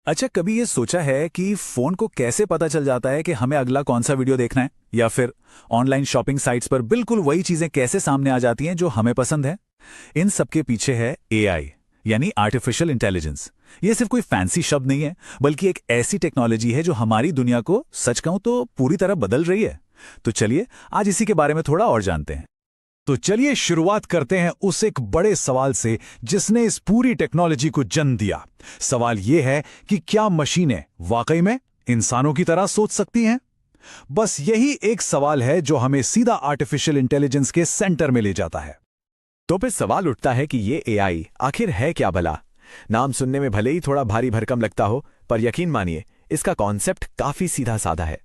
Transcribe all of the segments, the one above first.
अच्छा, कभी ये सोचा है कि फोन को कैसे पता चल जाता है कि हमें अगला कौन सा वीडियो देखना है, या फिर ऑनलाइन शॉपिंग साइट्स पर बिल्कुल वही चीजें कैसे सामने आ जाती हैं जो हमें पसंद है। इन सब के पीछे है एआई, यानी आर्टिफिशियल इंटेलिजेंस। ये सिर्फ कोई फैंसी शब्द नहीं है, बल्कि एक ऐसी टेक्नोलॉजी है जो हमारी दुनिया को, सच कहूं तो, पूरी तरह बदल रही है। तो चलिए आज इसी के बारे में थोड़ा और जानते हैं। तो चलिए शुरुआत करते हैं उस एक बड़े सवाल से जिसने इस पूरी टेक्नोलॉजी को जन्म दिया। सवाल यह है कि क्या मशीनें वाकई में इंसानों की तरह सोच सकती हैं? बस यही एक सवाल है जो हमें सीधा आर्टिफिशियल इंटेलिजेंस के सेंटर में ले जाता है। तो फिर सवाल उठता है कि ये एआई आखिर है क्या भला? नाम सुनने में भले ही थोड़ा भारी भरकम लगता हो, पर यकीन मानिए इसका कॉन्सेप्ट काफी सीधा साधा है।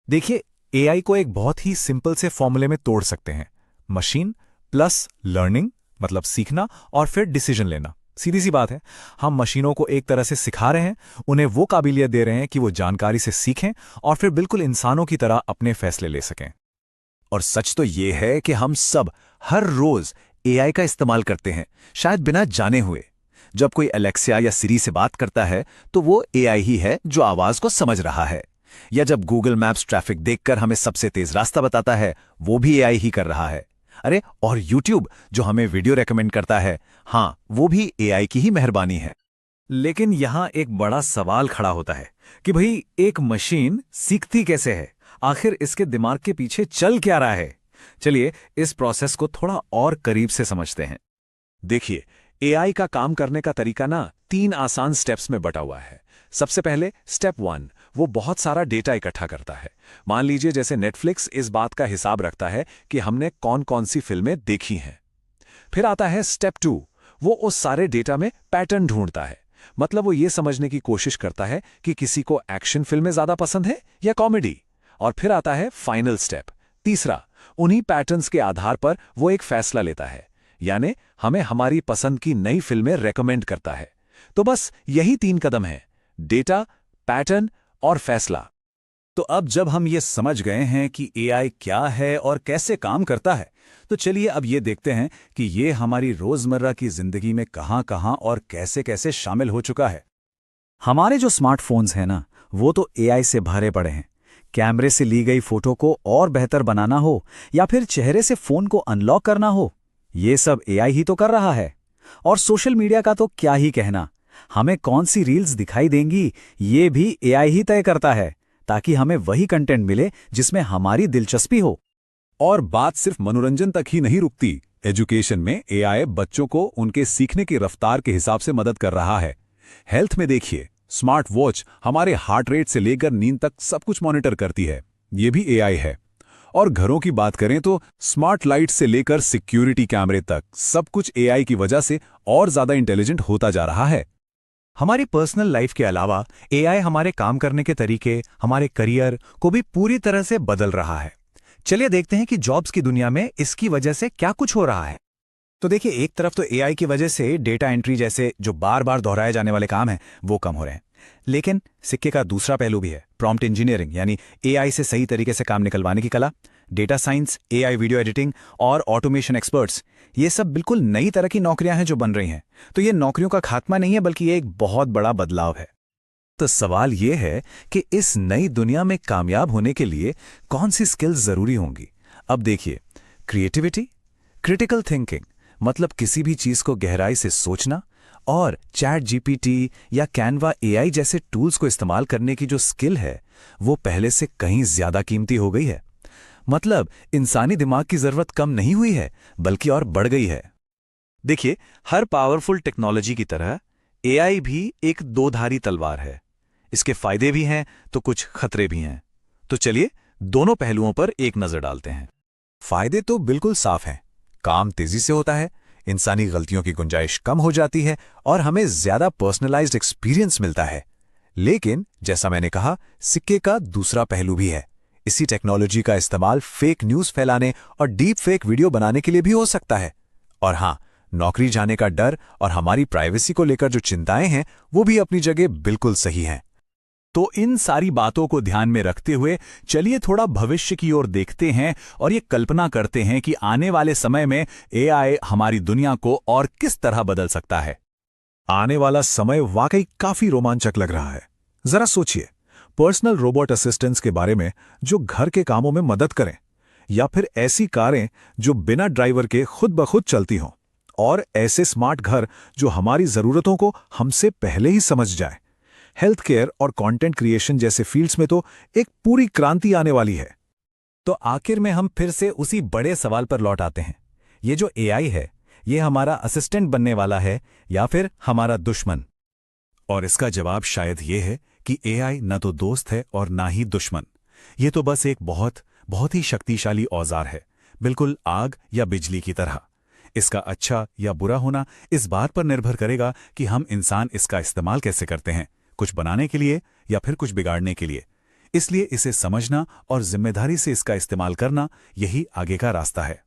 देखिए, एआई को एक बहुत ही सिंपल से फॉर्मूले में तोड़ सकते हैं। मशीन प्लस लर्निंग, मतलब सीखना, और फिर डिसीजन लेना। सीधी सी बात है, हम मशीनों को एक तरह से सिखा रहे हैं, उन्हें वो काबिलियत दे रहे हैं कि वो जानकारी से सीखें और फिर बिल्कुल इंसानों की तरह अपने फैसले ले सकें। और सच तो ये है कि हम सब हर रोज एआई का इस्तेमाल करते हैं, शायद बिना जाने हुए। जब कोई एलेक्सिया या सिरी से बात करता है तो वो एआई ही है जो आवाज को समझ रहा है, या जब गूगल मैप्स ट्रैफिक देखकर हमें सबसे तेज रास्ता बताता है, वो भी एआई ही कर रहा है। अरे, और YouTube जो हमें वीडियो रेकमेंड करता है, हाँ, वो भी एआई की ही मेहरबानी है। लेकिन यहां एक बड़ा सवाल खड़ा होता है कि भाई, एक मशीन सीखती कैसे है? आखिर इसके दिमाग के पीछे चल क्या रहा है? चलिए इस प्रोसेस को थोड़ा और करीब से समझते हैं। देखिए, एआई का काम करने का तरीका ना 3 आसान स्टेप्स में बटा हुआ है। सबसे पहले स्टेप 1, वो बहुत सारा डेटा इकट्ठा करता है। मान लीजिए जैसे नेटफ्लिक्स इस बात का हिसाब रखता है कि हमने कौन कौन सी फिल्में देखी हैं। फिर आता है स्टेप 2, वो उस सारे डेटा में पैटर्न ढूंढता है। मतलब वो ये समझने की कोशिश करता है कि किसी को एक्शन फिल्में ज्यादा पसंद है या कॉमेडी। और फिर आता है फाइनल स्टेप, तीसरा। उन्हीं पैटर्न्स के आधार पर वो एक फैसला लेता है, यानी हमें हमारी पसंद की नई फिल्में रेकमेंड करता है। तो बस यही 3 कदम हैं: डेटा, पैटर्न और फैसला। तो अब जब हम ये समझ गए हैं कि एआई क्या है और कैसे काम करता है, तो चलिए अब ये देखते हैं कि ये हमारी रोजमर्रा की जिंदगी में कहां-कहां और कैसे-कैसे शामिल हो चुका है। हमारे जो स्मार्टफोन्स हैं ना, वो तो एआई से भरे पड़े हैं। कैमरे से ली गई फोटो को और बेहतर बनाना हो, या फिर चेहरे से फोन को अनलॉक करना हो, ये सब एआई ही तो कर रहा है। और सोशल मीडिया का तो क्या ही कहना, हमें कौन सी रील्स दिखाई देंगी, ये भी एआई ही तय करता है, ताकि हमें वही कंटेंट मिले जिसमें हमारी दिलचस्पी हो। और बात सिर्फ मनोरंजन तक ही नहीं रुकती। एजुकेशन में एआई बच्चों को उनके सीखने की रफ्तार के हिसाब से मदद कर रहा है। हेल्थ में देखिए, स्मार्ट वॉच हमारे हार्ट रेट से लेकर नींद तक सब कुछ मॉनिटर करती है, ये भी एआई है। और घरों की बात करें तो स्मार्ट लाइट से लेकर सिक्योरिटी कैमरे तक सब कुछ एआई की वजह से और ज्यादा इंटेलिजेंट होता जा रहा है। हमारी पर्सनल लाइफ के अलावा एआई हमारे काम करने के तरीके, हमारे करियर को भी पूरी तरह से बदल रहा है। चलिए देखते हैं कि जॉब्स की दुनिया में इसकी वजह से क्या कुछ हो रहा है। तो देखिए, एक तरफ तो एआई की वजह से डेटा एंट्री जैसे जो बार बार दोहराए जाने वाले काम हैं वो कम हो रहे हैं। लेकिन सिक्के का दूसरा पहलू भी है, प्रॉम्प्ट इंजीनियरिंग, यानी एआई से सही तरीके से काम निकलवाने की कला। Data science, AI video editing और ऑटोमेशन एक्सपर्ट्स, ये सब बिल्कुल नई तरह की नौकरियां हैं जो बन रही हैं। तो ये नौकरियों का खात्मा नहीं है, बल्कि ये एक बहुत बड़ा बदलाव है। तो सवाल ये है कि इस नई दुनिया में कामयाब होने के लिए कौन सी स्किल्स जरूरी होंगी। अब देखिए, क्रिएटिविटी, क्रिटिकल थिंकिंग, मतलब किसी भी चीज को गहराई से सोचना, और चैट जीपीटी या कैनवा एआई जैसे टूल्स को इस्तेमाल करने की जो स्किल है, वो पहले से कहीं ज्यादा कीमती हो गई है। मतलब इंसानी दिमाग की जरूरत कम नहीं हुई है, बल्कि और बढ़ गई है। देखिए, हर पावरफुल टेक्नोलॉजी की तरह एआई भी एक दो-धारी तलवार है। इसके फायदे भी हैं तो कुछ खतरे भी हैं। तो चलिए दोनों पहलुओं पर एक नजर डालते हैं। फायदे तो बिल्कुल साफ हैं। काम तेजी से होता है, इंसानी गलतियों की गुंजाइश कम हो जाती है और हमें ज्यादा पर्सनलाइज्ड एक्सपीरियंस मिलता है। लेकिन जैसा मैंने कहा, सिक्के का दूसरा पहलू भी है। इसी टेक्नोलॉजी का इस्तेमाल फेक न्यूज फैलाने और डीप फेक वीडियो बनाने के लिए भी हो सकता है। और हाँ, नौकरी जाने का डर और हमारी प्राइवेसी को लेकर जो चिंताएं हैं, वो भी अपनी जगह बिल्कुल सही हैं। तो इन सारी बातों को ध्यान में रखते हुए चलिए थोड़ा भविष्य की ओर देखते हैं और ये कल्पना करते हैं कि आने वाले समय में एआई हमारी दुनिया को और किस तरह बदल सकता है। आने वाला समय वाकई काफी रोमांचक लग रहा है। जरा सोचिए, पर्सनल रोबोट असिस्टेंट्स के बारे में जो घर के कामों में मदद करें, या फिर ऐसी कारें जो बिना ड्राइवर के खुद ब खुद चलती हों, और ऐसे स्मार्ट घर जो हमारी जरूरतों को हमसे पहले ही समझ जाए। हेल्थ केयर और कंटेंट क्रिएशन जैसे फील्ड्स में तो एक पूरी क्रांति आने वाली है। तो आखिर में हम फिर से उसी बड़े सवाल पर लौट आते हैं, ये जो एआई है, ये हमारा असिस्टेंट बनने वाला है या फिर हमारा दुश्मन? और इसका जवाब शायद ये है कि एआई न तो दोस्त है और ना ही दुश्मन। ये तो बस एक बहुत ही शक्तिशाली औजार है, बिल्कुल आग या बिजली की तरह। इसका अच्छा या बुरा होना इस बात पर निर्भर करेगा कि हम इंसान इसका इस्तेमाल कैसे करते हैं, कुछ बनाने के लिए या फिर कुछ बिगाड़ने के लिए। इसलिए इसे समझना और जिम्मेदारी से इसका इस्तेमाल करना, यही आगे का रास्ता है।